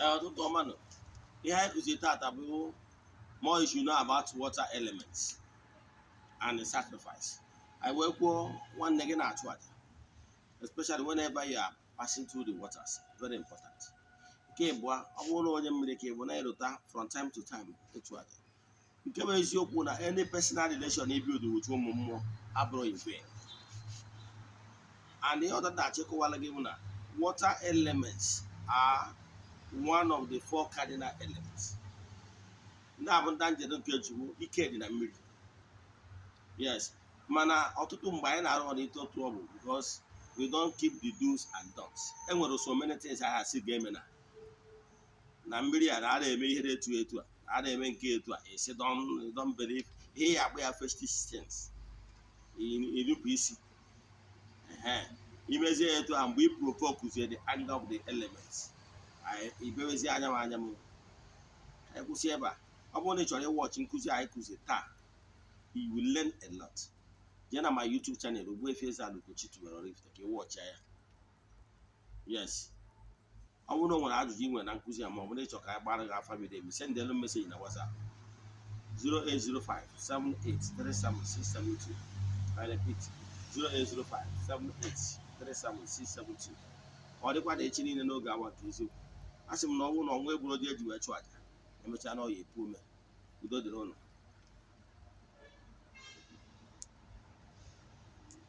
Ọtụtụ ọmanụ ihe anyị kụziri tata bụ more you should know about water elements and the sacrifice. I wee kwuo nwanne gị na-achụ aja, especially whenever you are passing through the waters, very important. Nke ịbụa, ọ bụrụ na onye mmiri ka ịbụ na-erota from time to time ịchụ aja. Nke bụ eziokwu na any personal relation build with ụmụ mmụọ abụrụ in vain. And the other na-achịkọwala gị bụ na water elements are one of the 4 cardinal elements. Ndị a bụ ndị njedebe nke Chukwu, ike dị na mmiri. Yes, mana ọtụtụ mgbe anyị na-arụ ọrụ ịtụtụ ọ bụ because we don't keep the do's and don'ts. Enwere so many things anyị asị ga-eme na mmiri a na-eme ihe etu a, na-eme nke etu a, esi don't believe ihe ya akpọ ya festitions. Irupụ isi. Imezie etu a mgbe i provoke the anger of the elements. Ibewezi anya m ekwụsị ebe a. Ọ bụrụ na ị chọrọ ịwọchị nkụzi anyị kụzi taa, you will learn a lot. Jee na my YouTube channel Ogbuefi Eze-Ana ugochitubelu oraifite ka ịwọchị ya. Yes, ọ bụrụ na o nwere ajụjụ ị nwere na nkụzi a ma ọ bụ na ịchọ ka anyị gbara gị afa vidiyo, send them message na WhatsApp 08057837672. I repeat 08057837672. Ọ dịkwa na echi niile n'oge awa nke eziokwu. A sị m na ọ bụrụ na ọnwa egburu oji eji wee chụọ aja, emechaa na ọ ya epu ume. Udo dịrị ụnụ.